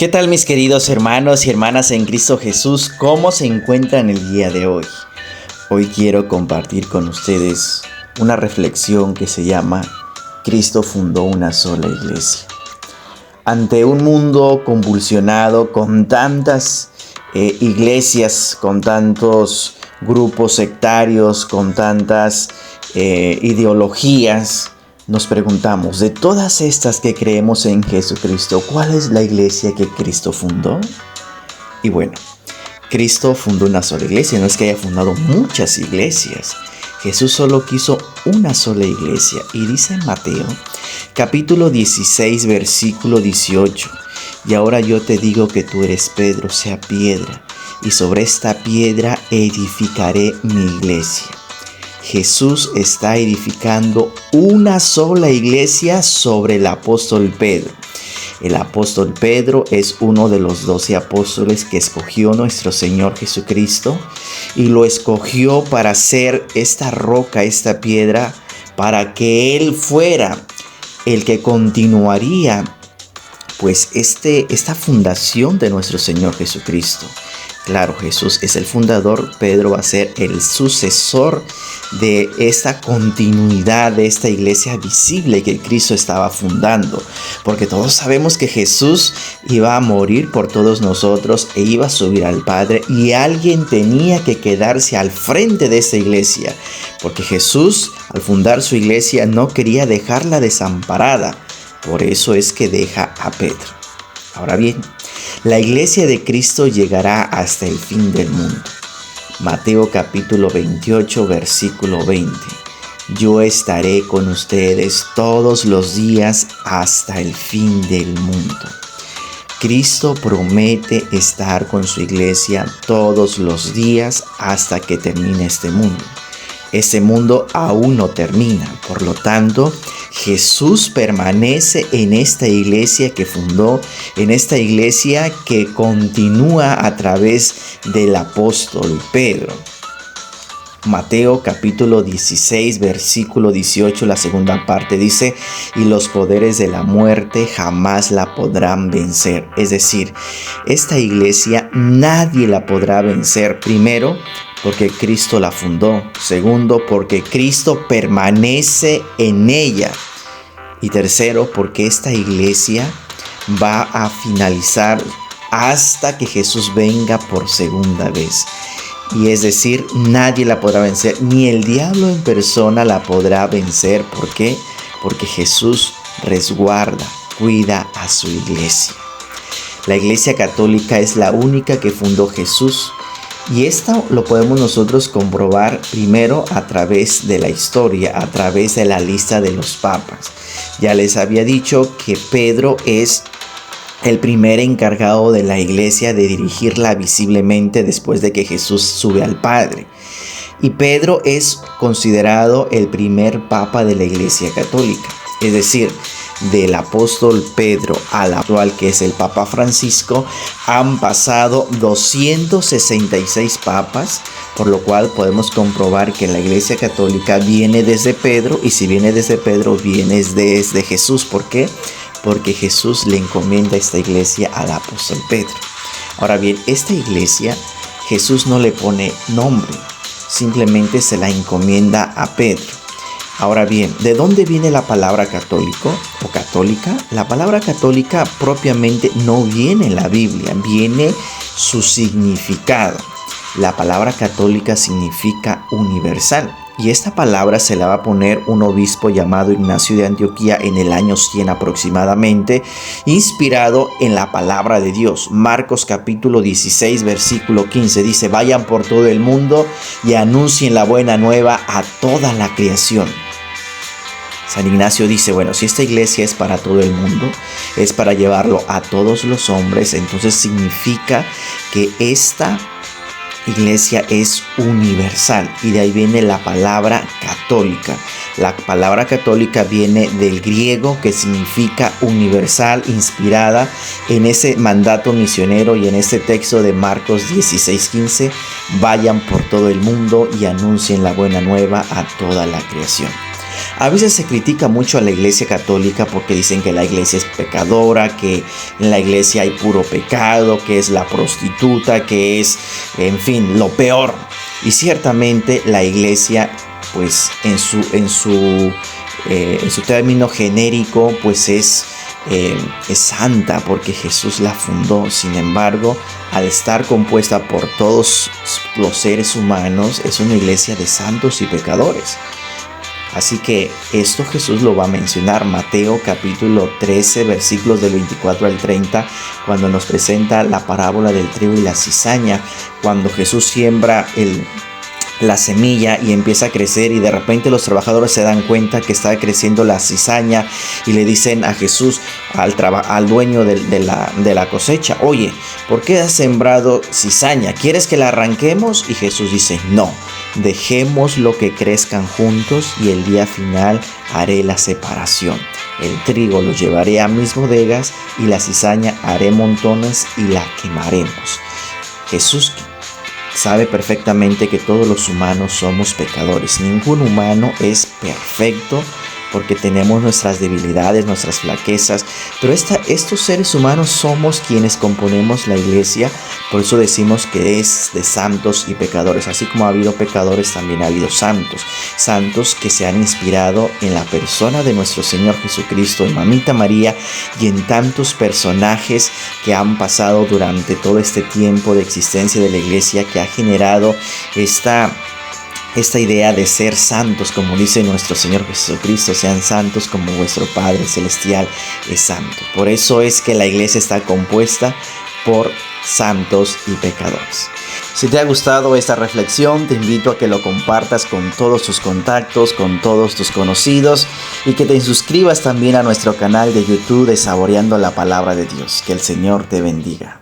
¿Qué tal, mis queridos hermanos y hermanas en Cristo Jesús? ¿Cómo se encuentran el día de hoy? Hoy quiero compartir con ustedes una reflexión que se llama Cristo fundó una sola iglesia. Ante un mundo convulsionado con tantas iglesias, con tantos grupos sectarios, con tantas ideologías, nos preguntamos, de todas estas que creemos en Jesucristo, ¿cuál es la iglesia que Cristo fundó? Y bueno, Cristo fundó una sola iglesia, no es que haya fundado muchas iglesias. Jesús solo quiso una sola iglesia. Y dice en Mateo, capítulo 16, versículo 18, y ahora yo te digo que tú eres Pedro, sea piedra, y sobre esta piedra edificaré mi iglesia. Jesús está edificando una sola iglesia sobre el apóstol Pedro. El apóstol Pedro es uno de los 12 apóstoles que escogió nuestro Señor Jesucristo y lo escogió para ser esta roca, esta piedra, para que Él fuera el que continuaría pues esta fundación de nuestro Señor Jesucristo. Claro, Jesús es el fundador, Pedro va a ser el sucesor de esta continuidad, de esta iglesia visible que Cristo estaba fundando. Porque todos sabemos que Jesús iba a morir por todos nosotros e iba a subir al Padre, y alguien tenía que quedarse al frente de esta iglesia. Porque Jesús, al fundar su iglesia, no quería dejarla desamparada. Por eso es que deja a Pedro. Ahora bien, la iglesia de Cristo llegará hasta el fin del mundo. Mateo capítulo 28, versículo 20. Yo estaré con ustedes todos los días hasta el fin del mundo. Cristo promete estar con su iglesia todos los días hasta que termine este mundo. Este mundo aún no termina, por lo tanto, Jesús permanece en esta iglesia que fundó, en esta iglesia que continúa a través del apóstol Pedro. Mateo capítulo 16, versículo 18, la segunda parte dice, y los poderes de la muerte jamás la podrán vencer. Es decir, esta iglesia nadie la podrá vencer. Primero, porque Cristo la fundó. Segundo, porque Cristo permanece en ella. Y tercero, porque esta iglesia va a finalizar hasta que Jesús venga por segunda vez. Y es decir, nadie la podrá vencer, ni el diablo en persona la podrá vencer. ¿Por qué? Porque Jesús resguarda, cuida a su iglesia. La iglesia católica es la única que fundó Jesús. Y esto lo podemos nosotros comprobar primero a través de la historia, a través de la lista de los papas. Ya les había dicho que Pedro es el primer encargado de la iglesia de dirigirla visiblemente después de que Jesús sube al Padre. Y Pedro es considerado el primer papa de la iglesia católica. Es decir, del apóstol Pedro al actual, que es el Papa Francisco, han pasado 266 papas, por lo cual podemos comprobar que la iglesia católica viene desde Pedro, y si viene desde Pedro, viene desde Jesús. ¿Por qué? Porque Jesús le encomienda esta iglesia al apóstol Pedro. Ahora bien, esta iglesia Jesús no le pone nombre, simplemente se la encomienda a Pedro. Ahora bien, ¿de dónde viene la palabra católico o católica? La palabra católica propiamente no viene en la Biblia, viene su significado. La palabra católica significa universal. Y esta palabra se la va a poner un obispo llamado Ignacio de Antioquía en el año 100 aproximadamente, inspirado en la palabra de Dios. Marcos capítulo 16, versículo 15 dice, vayan por todo el mundo y anuncien la buena nueva a toda la creación. San Ignacio dice, bueno, si esta iglesia es para todo el mundo, es para llevarlo a todos los hombres, entonces significa que esta iglesia es universal, y de ahí viene la palabra católica. La palabra católica viene del griego, que significa universal, inspirada en ese mandato misionero y en este texto de Marcos 16:15, vayan por todo el mundo y anuncien la buena nueva a toda la creación. A veces se critica mucho a la Iglesia Católica porque dicen que la Iglesia es pecadora, que en la Iglesia hay puro pecado, que es la prostituta, que es, en fin, lo peor. Y ciertamente la Iglesia, pues en su término genérico, pues es santa porque Jesús la fundó. Sin embargo, al estar compuesta por todos los seres humanos, es una iglesia de santos y pecadores. Así que esto Jesús lo va a mencionar Mateo capítulo 13 versículos del 24 al 30, cuando nos presenta la parábola del trigo y la cizaña, cuando Jesús siembra la semilla y empieza a crecer, y de repente los trabajadores se dan cuenta que está creciendo la cizaña y le dicen a Jesús, al dueño de la cosecha: oye, ¿por qué has sembrado cizaña? ¿Quieres que la arranquemos? Y Jesús dice: no, dejemos lo que crezcan juntos y el día final haré la separación. El trigo lo llevaré a mis bodegas y la cizaña haré montones y la quemaremos. Jesús sabe perfectamente que todos los humanos somos pecadores. Ningún humano es perfecto porque tenemos nuestras debilidades, nuestras flaquezas. Pero estos seres humanos somos quienes componemos la iglesia. Por eso decimos que es de santos y pecadores. Así como ha habido pecadores, también ha habido santos. Santos que se han inspirado en la persona de nuestro Señor Jesucristo, en Mamita María y en tantos personajes que han pasado durante todo este tiempo de existencia de la iglesia, que ha generado esta idea de ser santos, como dice nuestro Señor Jesucristo: sean santos como vuestro Padre Celestial es santo. Por eso es que la iglesia está compuesta por santos y pecadores. Si te ha gustado esta reflexión, te invito a que lo compartas con todos tus contactos, con todos tus conocidos, y que te suscribas también a nuestro canal de YouTube de Saboreando la Palabra de Dios. Que el Señor te bendiga.